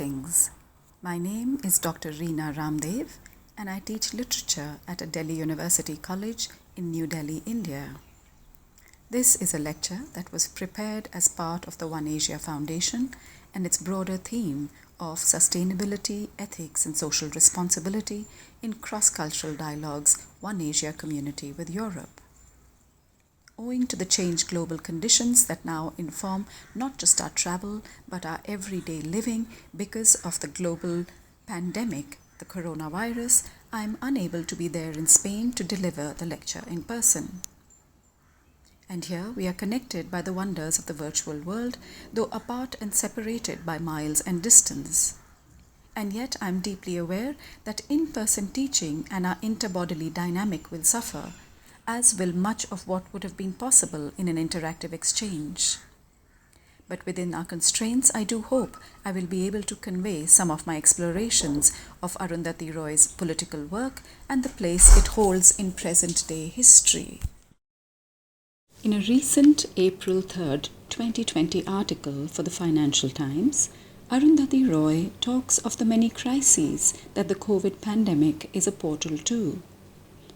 Greetings. My name is Dr. Rina Randev and I teach literature at a Delhi University College in New Delhi, India. This is a lecture that was prepared as part of the One Asia Foundation and its broader theme of sustainability, ethics and social responsibility in cross-cultural dialogues One Asia community with Europe. Owing to the changed global conditions that now inform not just our travel but our everyday living because of the global pandemic, the coronavirus, I am unable to be there in Spain to deliver the lecture in person. And here we are connected by the wonders of the virtual world, though apart and separated by miles and distance. And yet I am deeply aware that in-person teaching and our interbodily dynamic will suffer, as will much of what would have been possible in an interactive exchange. But within our constraints, I do hope I will be able to convey some of my explorations of Arundhati Roy's political work and the place it holds in present-day history. In a recent April 3rd, 2020 article for the Financial Times, Arundhati Roy talks of the many crises that the COVID pandemic is a portal to.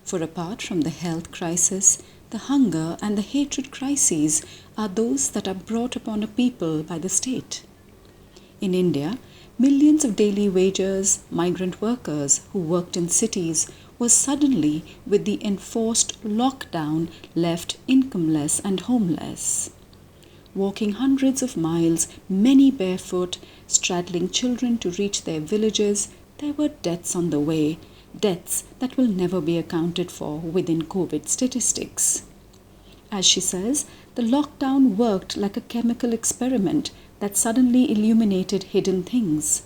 For apart from the health crisis, the hunger and the hatred crises are those that are brought upon a people by the state. In India, millions of daily wagers, migrant workers who worked in cities were suddenly, with the enforced lockdown, left incomeless and homeless. Walking hundreds of miles, many barefoot, straddling children to reach their villages, there were deaths on the way, deaths that will never be accounted for within COVID statistics. As she says, the lockdown worked like a chemical experiment that suddenly illuminated hidden things.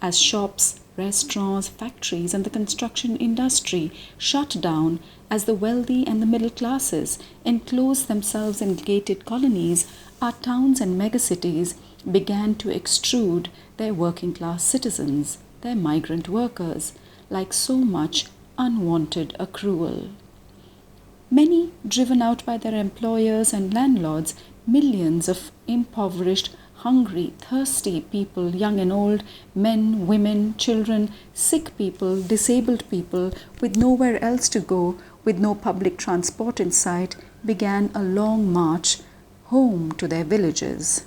As shops, restaurants, factories and the construction industry shut down, as the wealthy and the middle classes enclosed themselves in gated colonies, our towns and megacities began to extrude their working class citizens, their migrant workers, like so much unwanted accrual. Many driven out by their employers and landlords, millions of impoverished, hungry, thirsty people, young and old, men, women, children, sick people, disabled people, with nowhere else to go, with no public transport in sight, began a long march home to their villages.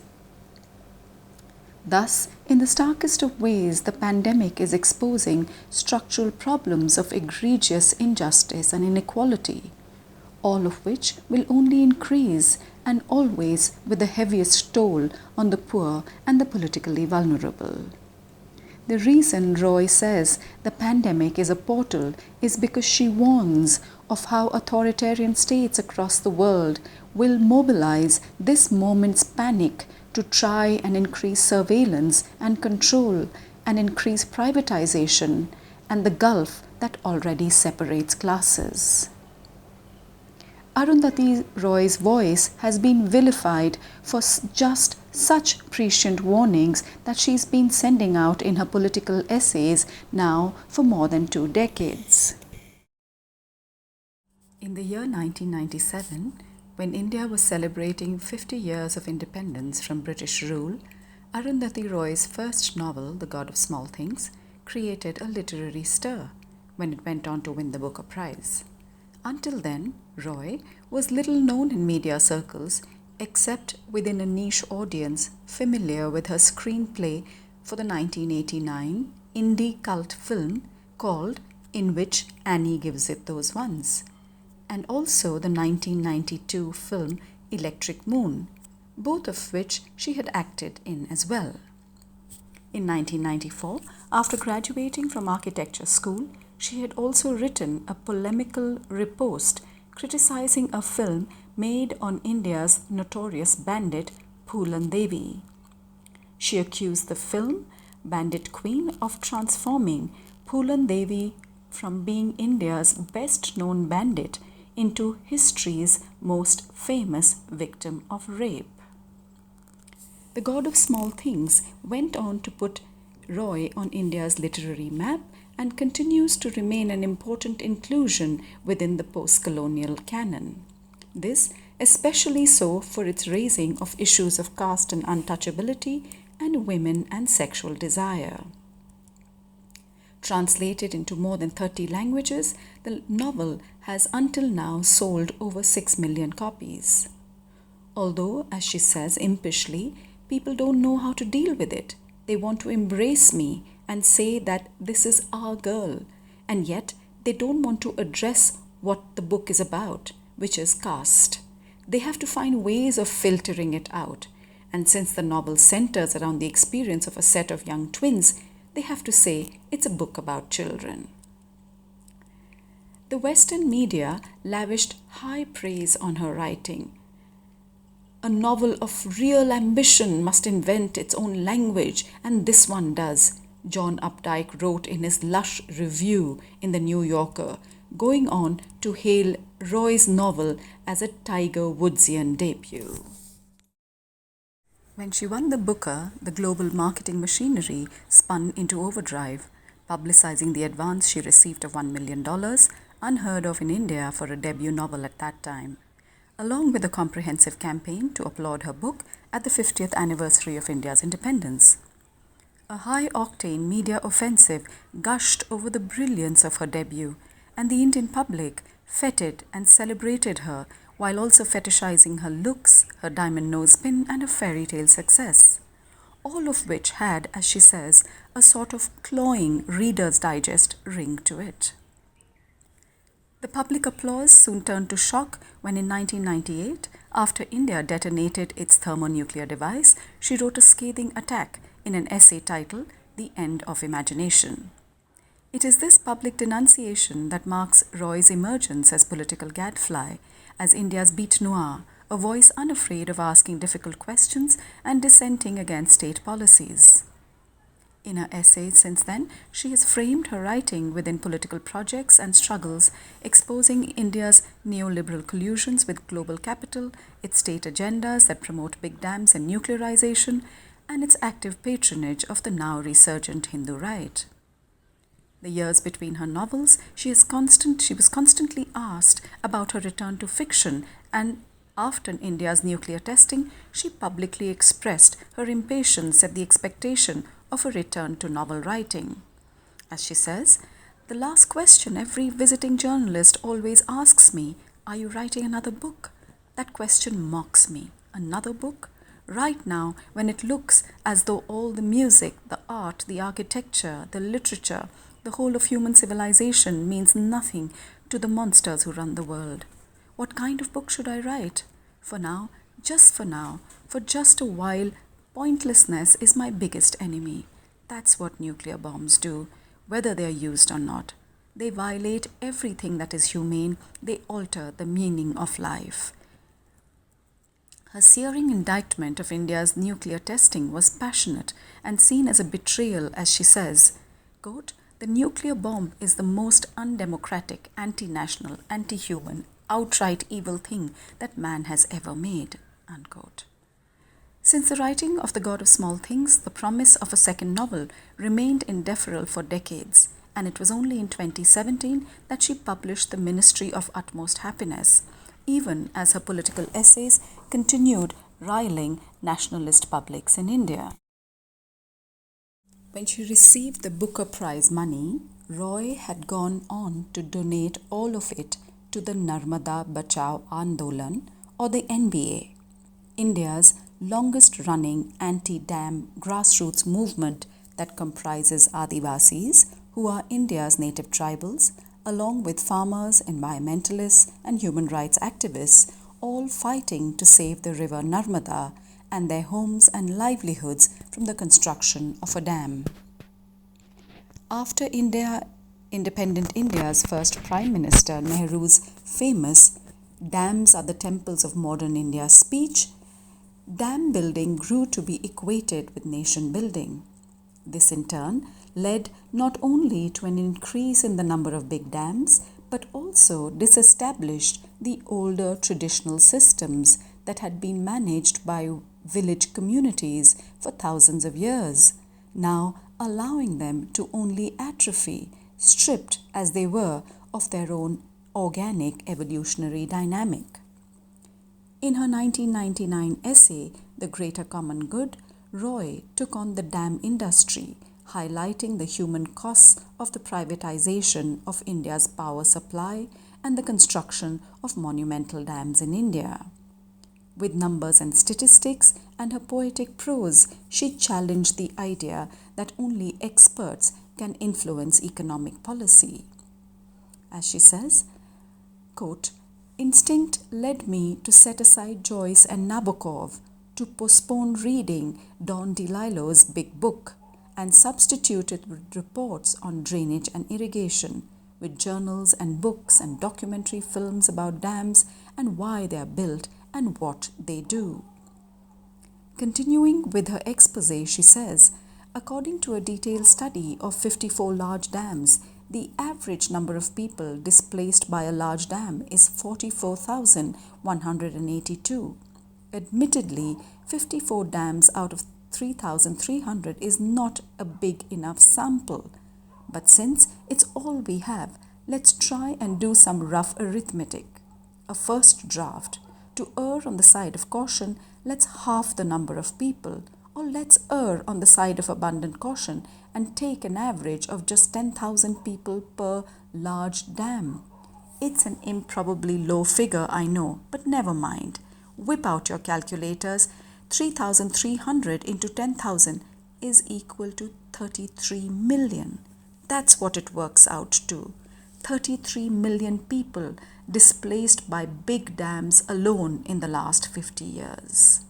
Thus, in the starkest of ways, the pandemic is exposing structural problems of egregious injustice and inequality, all of which will only increase and always with the heaviest toll on the poor and the politically vulnerable. The reason Roy says the pandemic is a portal is because she warns of how authoritarian states across the world will mobilize this moment's panic to try and increase surveillance and control and increase privatization and the gulf that already separates classes. Arundhati Roy's voice has been vilified for just such prescient warnings that she's been sending out in her political essays now for more than 2 decades. In the year 1997, when India was celebrating 50 years of independence from British rule, Arundhati Roy's first novel, The God of Small Things, created a literary stir when it went on to win the Booker Prize. Until then, Roy was little known in media circles except within a niche audience familiar with her screenplay for the 1989 indie cult film called In Which Annie Gives It Those Ones, and also the 1992 film Electric Moon, both of which she had acted in as well. In 1994, after graduating from architecture school, she had also written a polemical riposte criticizing a film made on India's notorious bandit Phulan Devi. She accused the film Bandit Queen of transforming Phulan Devi from being India's best-known bandit into history's most famous victim of rape. The God of Small Things went on to put Roy on India's literary map and continues to remain an important inclusion within the post-colonial canon. This especially so for its raising of issues of caste and untouchability and Women and Sexual Desire. Translated into more than 30 languages, the novel has until now sold over 6 million copies. Although, as she says impishly, people don't know how to deal with it. They want to embrace me and say that this is our girl, and yet they don't want to address what the book is about, which is caste. They have to find ways of filtering it out, and since the novel centers around the experience of a set of young twins, they have to say it's a book about children. The Western media lavished high praise on her writing. A novel of real ambition must invent its own language, and this one does, John Updike wrote in his lush review in The New Yorker, going on to hail Roy's novel as a Tiger Woodsian debut. When she won the Booker, the global marketing machinery spun into overdrive, publicizing the advance she received of $1 million, unheard of in India for a debut novel at that time, along with a comprehensive campaign to applaud her book at the 50th anniversary of India's independence. A high-octane media offensive gushed over the brilliance of her debut, and the Indian public feted and celebrated her while also fetishizing her looks, her diamond nose pin, and her fairy tale success. All of which had, as she says, a sort of cloying Reader's Digest ring to it. The public applause soon turned to shock when in 1998, after India detonated its thermonuclear device, she wrote a scathing attack in an essay titled The End of Imagination. It is this public denunciation that marks Roy's emergence as political gadfly, as India's bête noire, a voice unafraid of asking difficult questions and dissenting against state policies. In her essays since then, she has framed her writing within political projects and struggles, exposing India's neoliberal collusions with global capital, its state agendas that promote big dams and nuclearization, and its active patronage of the now resurgent Hindu right. The years between her novels, she was constantly asked about her return to fiction, and after India's nuclear testing, she publicly expressed her impatience at the expectation of a return to novel writing. As she says, the last question every visiting journalist always asks me, "Are you writing another book?" That question mocks me. Another book? Right now, when it looks as though all the music, the art, the architecture, the literature, the whole of human civilization means nothing to the monsters who run the world. What kind of book should I write? For now, for just a while, pointlessness is my biggest enemy. That's what nuclear bombs do, whether they are used or not. They violate everything that is humane. They alter the meaning of life. Her searing indictment of India's nuclear testing was passionate and seen as a betrayal, as she says, quote, "The nuclear bomb is the most undemocratic, anti-national, anti-human, outright evil thing that man has ever made," unquote. Since the writing of The God of Small Things, the promise of a second novel remained indefferable for decades, and it was only in 2017 that she published The Ministry of Utmost Happiness, even as her political essays continued riling nationalist publics in India. When she received the Booker Prize money, Roy had gone on to donate all of it to the Narmada Bachao Andolan, or the NBA, India's longest-running anti-dam grassroots movement that comprises Adivasis, who are India's native tribals, along with farmers, environmentalists, and human rights activists, all fighting to save the river Narmada and their homes and livelihoods from the construction of a dam. After independent India's first Prime Minister Nehru's famous "Dams are the temples of modern India" speech, dam building grew to be equated with nation building. This in turn led not only to an increase in the number of big dams, but also disestablished the older traditional systems that had been managed by village communities for thousands of years, now allowing them to only atrophy, stripped as they were of their own organic evolutionary dynamic. In her 1999 essay, The Greater Common Good, Roy took on the dam industry, highlighting the human costs of the privatization of India's power supply and the construction of monumental dams in India. With numbers and statistics and her poetic prose, she challenged the idea that only experts can influence economic policy. As she says, quote, "Instinct led me to set aside Joyce and Nabokov, to postpone reading Don DeLillo's big book, and substitute it with reports on drainage and irrigation, with journals and books and documentary films about dams and why they are built and what they do." Continuing with her expose, she says, according to a detailed study of 54 large dams, the average number of people displaced by a large dam is 44,182. Admittedly, 54 dams out of 3,300 is not a big enough sample. But since it's all we have, let's try and do some rough arithmetic. A first draft. To err on the side of caution, let's halve the number of people, or let's err on the side of abundant caution and take an average of just 10,000 people per large dam. It's an improbably low figure, I know, but never mind. Whip out your calculators. 3,300 into 10,000 is equal to 33 million. That's what it works out to. 33 million people displaced by big dams alone in the last 50 years.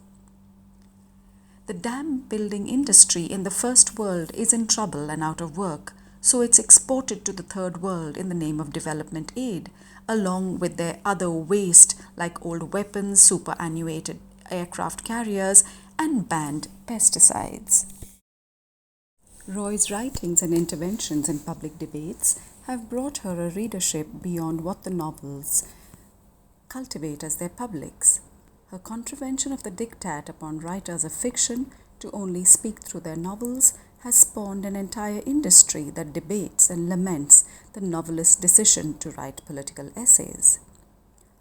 The dam building industry in the first world is in trouble and out of work, so it's exported to the third world in the name of development aid, along with their other waste like old weapons, superannuated aircraft carriers, and banned pesticides. Roy's writings and interventions in public debates have brought her a readership beyond what the novels cultivate as their publics. Her contravention of the diktat upon writers of fiction to only speak through their novels has spawned an entire industry that debates and laments the novelist's decision to write political essays.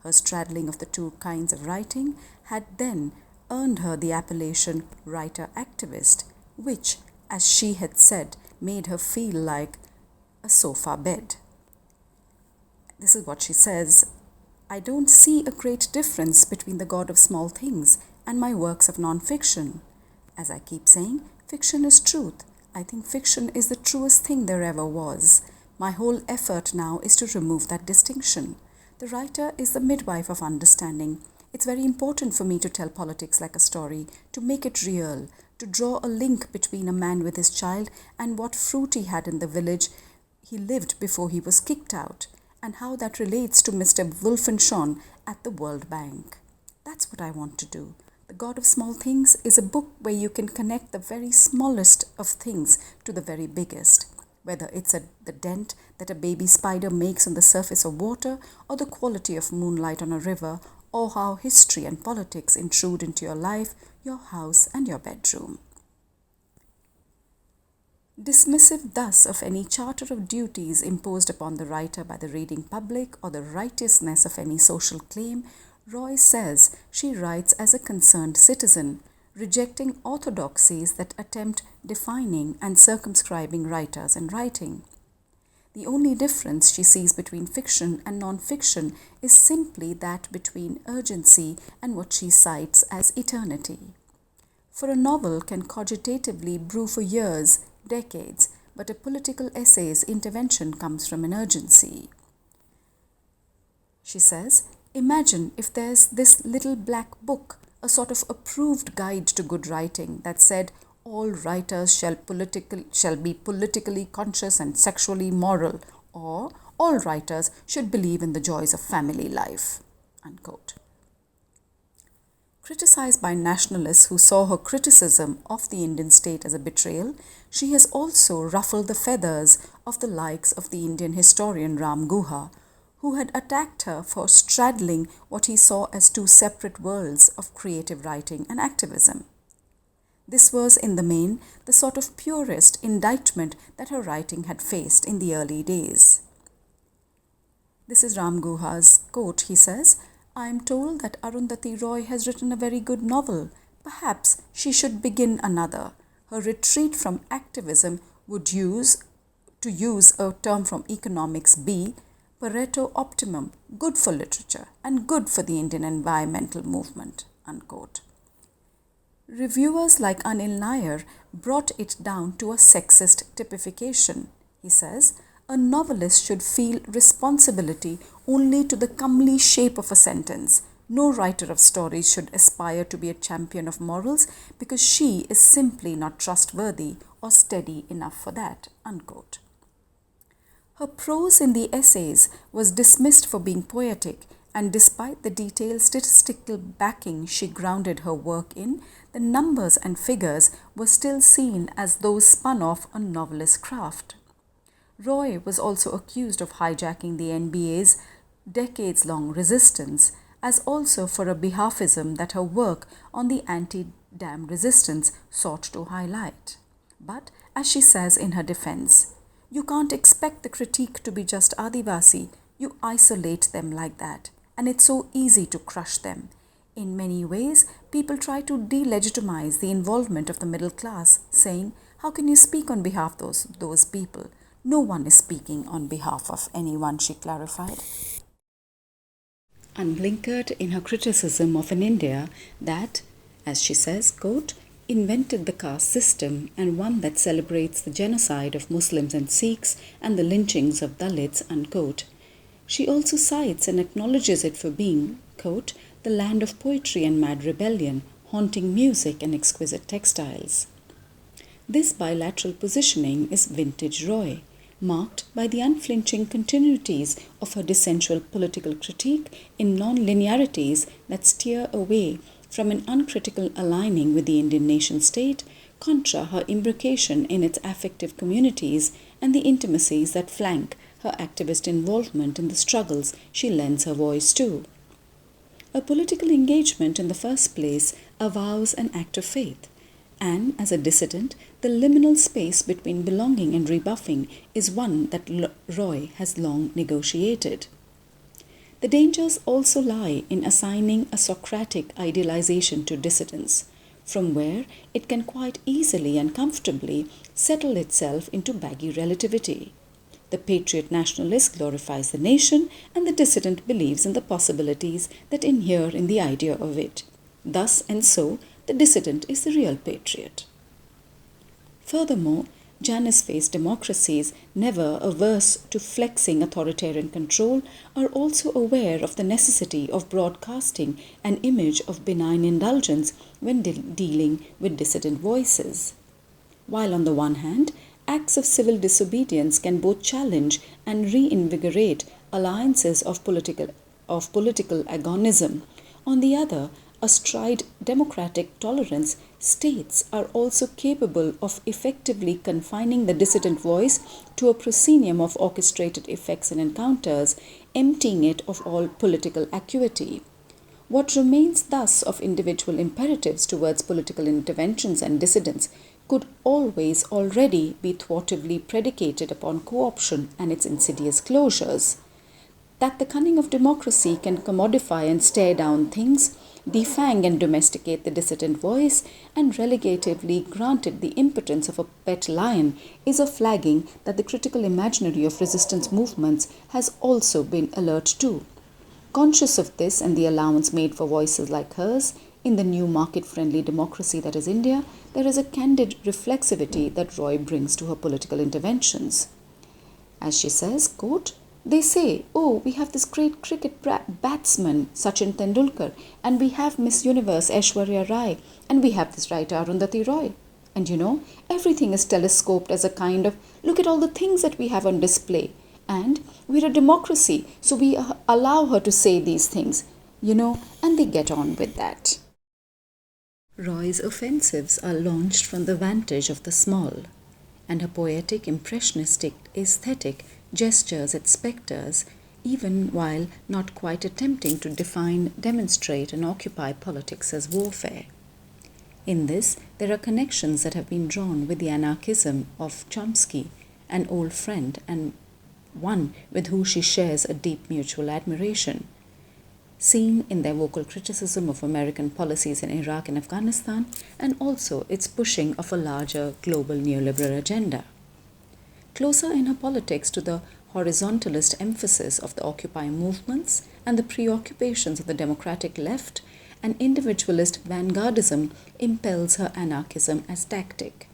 Her straddling of the two kinds of writing had then earned her the appellation writer-activist, which, as she had said, made her feel like a sofa bed. This is what she says: "I don't see a great difference between The God of Small Things and my works of non-fiction. As I keep saying, fiction is truth. I think fiction is the truest thing there ever was. My whole effort now is to remove that distinction. The writer is the midwife of understanding. It's very important for me to tell politics like a story, to make it real, to draw a link between a man with his child and what fruit he had in the village he lived before he was kicked out, and how that relates to Mr. Wolfenschon at the World Bank. That's what I want to do. The God of Small Things is a book where you can connect the very smallest of things to the very biggest, whether it's the dent that a baby spider makes on the surface of water, or the quality of moonlight on a river, or how history and politics intrude into your life, your house, and your bedroom." Dismissive thus of any charter of duties imposed upon the writer by the reading public or the righteousness of any social claim, Roy says she writes as a concerned citizen, rejecting orthodoxies that attempt defining and circumscribing writers and writing. The only difference she sees between fiction and non-fiction is simply that between urgency and what she cites as eternity. For a novel can cogitatively brew for years, decades, but a political essay's intervention comes from an urgency. She says, "Imagine if there's this little black book, a sort of approved guide to good writing that said all writers shall be politically conscious and sexually moral, or all writers should believe in the joys of family life." Unquote. Criticized by nationalists who saw her criticism of the Indian state as a betrayal, she has also ruffled the feathers of the likes of the Indian historian Ram Guha, who had attacked her for straddling what he saw as two separate worlds of creative writing and activism. This was, in the main, the sort of purist indictment that her writing had faced in the early days. This is Ram Guha's quote. He says, "I am told that Arundhati Roy has written a very good novel. Perhaps she should begin another. Her retreat from activism would use a term from economics be Pareto optimum, good for literature and good for the Indian environmental movement, unquote. Reviewers like Anil Nair brought it down to a sexist typification. He says, a novelist should feel responsibility only to the comely shape of a sentence. No writer of stories should aspire to be a champion of morals because she is simply not trustworthy or steady enough for that, unquote. Her prose in the essays was dismissed for being poetic, and despite the detailed statistical backing she grounded her work in, the numbers and figures were still seen as those spun off a novelist's craft. Roy was also accused of hijacking the NBA's decades-long resistance, as also for a behalfism that her work on the anti-dam resistance sought to highlight. But, as she says in her defense, you can't expect the critique to be just Adivasi. You isolate them like that, and it's so easy to crush them. In many ways, people try to delegitimize the involvement of the middle class, saying, how can you speak on behalf of those people? No one is speaking on behalf of anyone, she clarified. Unblinkered in her criticism of an India that, as she says, quote, invented the caste system and one that celebrates the genocide of Muslims and Sikhs and the lynchings of Dalits, unquote. She also cites and acknowledges it for being, quote, the land of poetry and mad rebellion, haunting music and exquisite textiles. This bilateral positioning is vintage Roy, marked by the unflinching continuities of her dissensual political critique in non-linearities that steer away from an uncritical aligning with the Indian nation-state, contra her imbrication in its affective communities and the intimacies that flank her activist involvement in the struggles she lends her voice to. A political engagement in the first place avows an act of faith, and as a dissident, the liminal space between belonging and rebuffing is one that Roy has long negotiated. The dangers also lie in assigning a Socratic idealization to dissidence, from where it can quite easily and comfortably settle itself into baggy relativity. The patriot nationalist glorifies the nation, and the dissident believes in the possibilities that inhere in the idea of it. Thus and so, the dissident is the real patriot. Furthermore, Janus-faced democracies, never averse to flexing authoritarian control, are also aware of the necessity of broadcasting an image of benign indulgence when dealing with dissident voices. While on the one hand, acts of civil disobedience can both challenge and reinvigorate alliances of political agonism, on the other, astride democratic tolerance, states are also capable of effectively confining the dissident voice to a proscenium of orchestrated effects and encounters, emptying it of all political acuity. What remains thus of individual imperatives towards political interventions and dissidence could always already be thwartively predicated upon co-option and its insidious closures. That the cunning of democracy can commodify and stare down things, defang and domesticate the dissident voice, and relegatively grant it the impotence of a pet lion is a flagging that the critical imaginary of resistance movements has also been alert to. Conscious of this and the allowance made for voices like hers, in the new market-friendly democracy that is India, there is a candid reflexivity that Roy brings to her political interventions. As she says, quote, they say, oh, we have this great cricket batsman, Sachin Tendulkar, and we have Miss Universe, Aishwarya Rai, and we have this writer, Arundhati Roy. And you know, everything is telescoped as a kind of, look at all the things that we have on display. And we're a democracy, so we allow her to say these things, you know, and they get on with that. Roy's offensives are launched from the vantage of the small, and her poetic, impressionistic aesthetic gestures at spectres, even while not quite attempting to define, demonstrate, and occupy politics as warfare. In this, there are connections that have been drawn with the anarchism of Chomsky, an old friend and one with whom she shares a deep mutual admiration. seen in their vocal criticism of American policies in Iraq and Afghanistan, and also its pushing of a larger global neoliberal agenda. Closer in her politics to the horizontalist emphasis of the Occupy movements and the preoccupations of the democratic left, an individualist vanguardism impels her anarchism as tactic.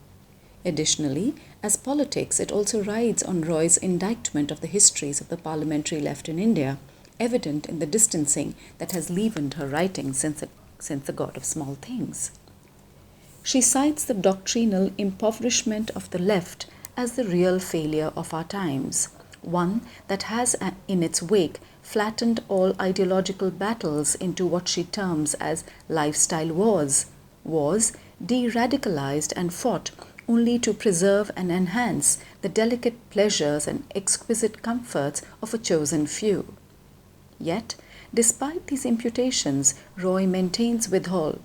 Additionally, as politics, it also rides on Roy's indictment of the histories of the parliamentary left in India, evident in the distancing that has leavened her writings since the God of Small Things. She cites the doctrinal impoverishment of the left as the real failure of our times, one that has in its wake flattened all ideological battles into what she terms as lifestyle wars de-radicalized and fought only to preserve and enhance the delicate pleasures and exquisite comforts of a chosen few. Yet, despite these imputations, Roy maintains withal,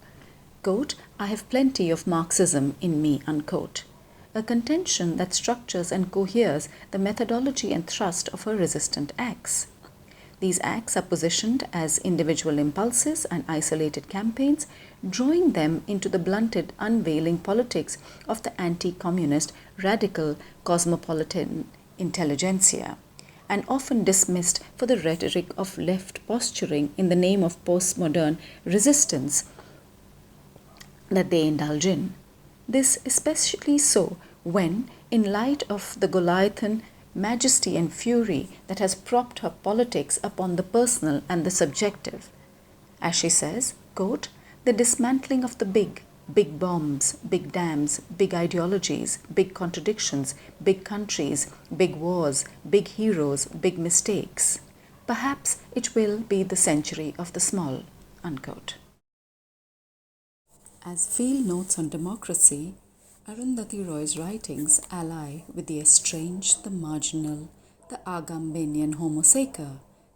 quote, "I have plenty of Marxism in me," unquote, a contention that structures and coheres the methodology and thrust of her resistant acts. These acts are positioned as individual impulses and isolated campaigns, drawing them into the blunted, unveiling politics of the anti-communist, radical, cosmopolitan intelligentsia, and often dismissed for the rhetoric of left posturing in the name of postmodern resistance that they indulge in. This especially so when, in light of the Goliathan majesty and fury that has propped her politics upon the personal and the subjective. As she says, quote, "The dismantling of the big bombs, big dams, big ideologies, big contradictions, big countries, big wars, big heroes, big mistakes. Perhaps it will be the century of the small," unquote. As field notes on democracy, Arundhati Roy's writings ally with the estranged, the marginal, the Agambanian homo sacer,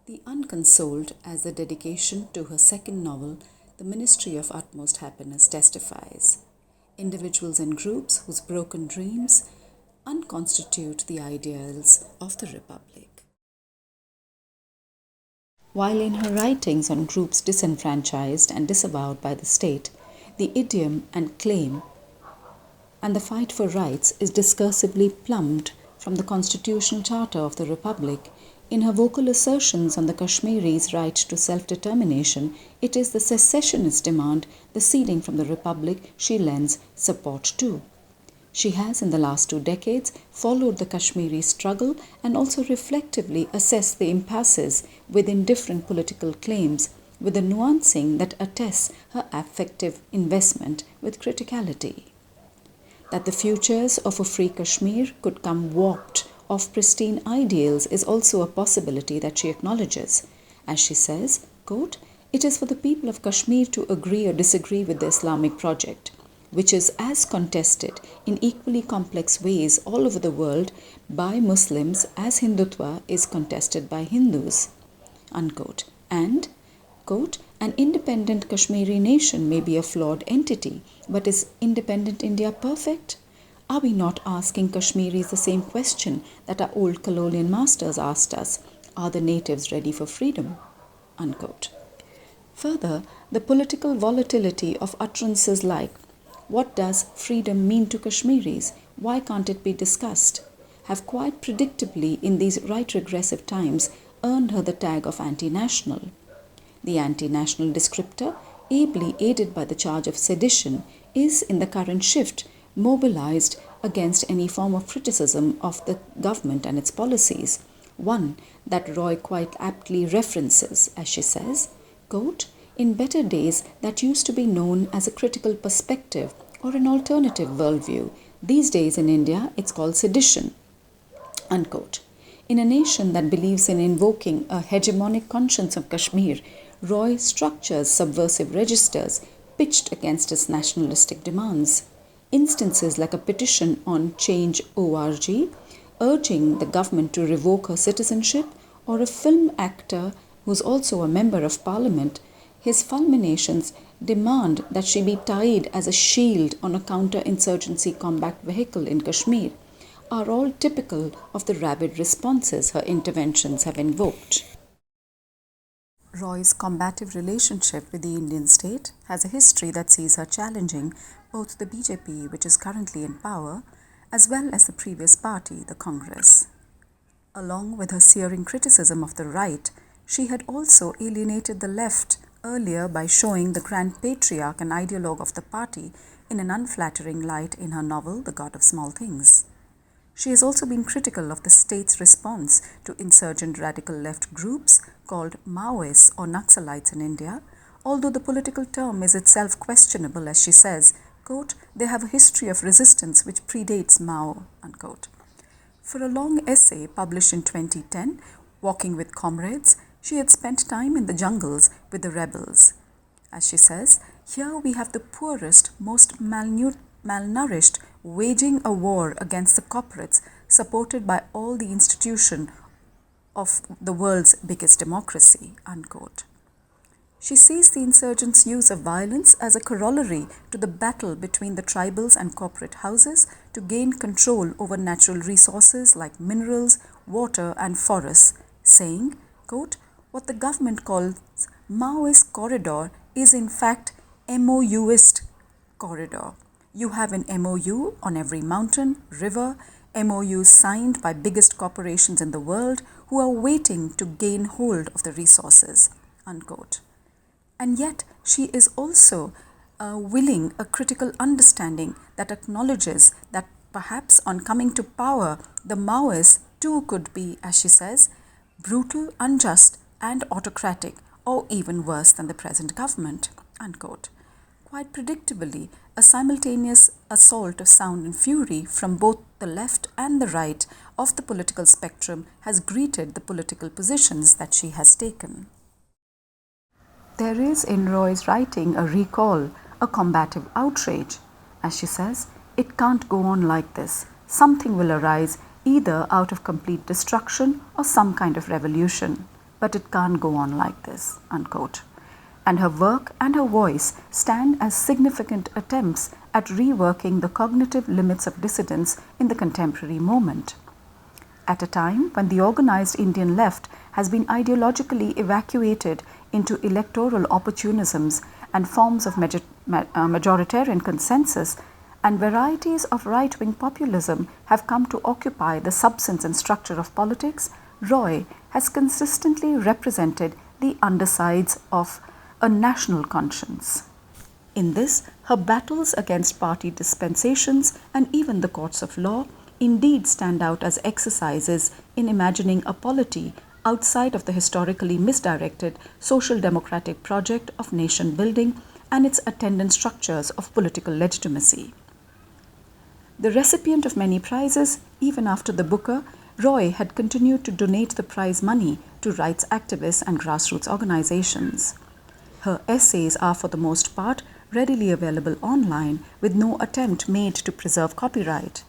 the unconsoled, as the dedication to her second novel, The Ministry of Utmost Happiness, testifies. Individuals and groups whose broken dreams unconstitute the ideals of the Republic. While in her writings on groups disenfranchised and disavowed by the state, the idiom and claim and the fight for rights is discursively plumbed from the constitutional charter of the Republic. In her vocal assertions on the Kashmiris' right to self-determination, it is the secessionist demand, the ceding from the Republic, she lends support to. She has, in the last 2 decades, followed the Kashmiri struggle and also reflectively assessed the impasses within different political claims, with a nuancing that attests her affective investment with criticality. That the futures of a free Kashmir could come warped of pristine ideals is also a possibility that she acknowledges. As she says, quote, "It is for the people of Kashmir to agree or disagree with the Islamic project, which is as contested in equally complex ways all over the world by Muslims as Hindutva is contested by Hindus," unquote. And, quote, "An independent Kashmiri nation may be a flawed entity, but is independent India perfect? Are we not asking Kashmiris the same question that our old colonial masters asked us? Are the natives ready for freedom?" Unquote. Further, the political volatility of utterances like, "What does freedom mean to Kashmiris? Why can't it be discussed?" have quite predictably in these right regressive times earned her the tag of anti-national. The anti-national descriptor, ably aided by the charge of sedition, is in the current shift mobilized against any form of criticism of the government and its policies, one that Roy quite aptly references, as she says, quote, "In better days that used to be known as a critical perspective or an alternative worldview. These days in India it's called sedition," unquote. In a nation that believes in invoking a hegemonic conscience of Kashmir, Roy structures subversive registers pitched against its nationalistic demands. Instances like a petition on Change.org urging the government to revoke her citizenship, or a film actor who's also a member of parliament, his fulminations demand that she be tied as a shield on a counter-insurgency combat vehicle in Kashmir, are all typical of the rabid responses her interventions have invoked. Roy's combative relationship with the Indian state has a history that sees her challenging both the BJP, which is currently in power, as well as the previous party, the Congress. Along with her searing criticism of the right, she had also alienated the left earlier by showing the grand patriarch and ideologue of the party in an unflattering light in her novel The God of Small Things. She has also been critical of the state's response to insurgent radical left groups called Maoists or Naxalites in India, although the political term is itself questionable, as she says, quote, "They have a history of resistance which predates Mao," unquote. For a long essay published in 2010, Walking with Comrades, she had spent time in the jungles with the rebels. As she says, "Here we have the poorest, most malnourished waging a war against the corporates supported by all the institution of the world's biggest democracy," unquote. She sees the insurgents' use of violence as a corollary to the battle between the tribals and corporate houses to gain control over natural resources like minerals, water and forests, saying, quote, "What the government calls Maoist corridor is in fact MOUist corridor. You have an MOU on every mountain, river, MOUs signed by biggest corporations in the world who are waiting to gain hold of the resources," unquote. And yet she is also willing a critical understanding that acknowledges that perhaps on coming to power, the Maoists too could be, as she says, brutal, unjust and autocratic, or even worse than the present government, unquote. Quite predictably, a simultaneous assault of sound and fury from both the left and the right of the political spectrum has greeted the political positions that she has taken. There is in Roy's writing a recall, a combative outrage. As she says, "It can't go on like this. Something will arise either out of complete destruction or some kind of revolution. But it can't go on like this," unquote. And her work and her voice stand as significant attempts at reworking the cognitive limits of dissidence in the contemporary moment. At a time when the organized Indian left has been ideologically evacuated into electoral opportunisms and forms of majoritarian consensus, and varieties of right-wing populism have come to occupy the substance and structure of politics, Roy has consistently represented the undersides of a national conscience. In this, her battles against party dispensations and even the courts of law indeed stand out as exercises in imagining a polity outside of the historically misdirected social democratic project of nation building and its attendant structures of political legitimacy. The recipient of many prizes, even after the Booker, Roy had continued to donate the prize money to rights activists and grassroots organizations. Her essays are for the most part readily available online with no attempt made to preserve copyright.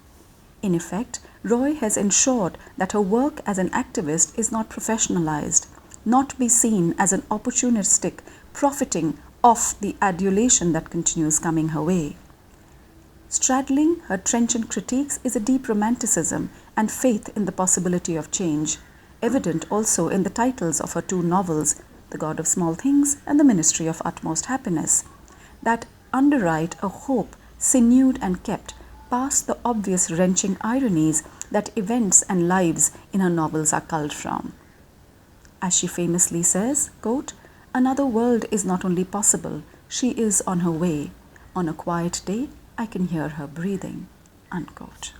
In effect, Roy has ensured that her work as an activist is not professionalized, not be seen as an opportunistic profiting off the adulation that continues coming her way. Straddling her trenchant critiques is a deep romanticism and faith in the possibility of change, evident also in the titles of her two novels, The God of Small Things and The Ministry of Utmost Happiness, that underwrite a hope sinewed and kept past the obvious wrenching ironies that events and lives in her novels are culled from. As she famously says, quote, "Another world is not only possible, she is on her way. On a quiet day, I can hear her breathing," unquote.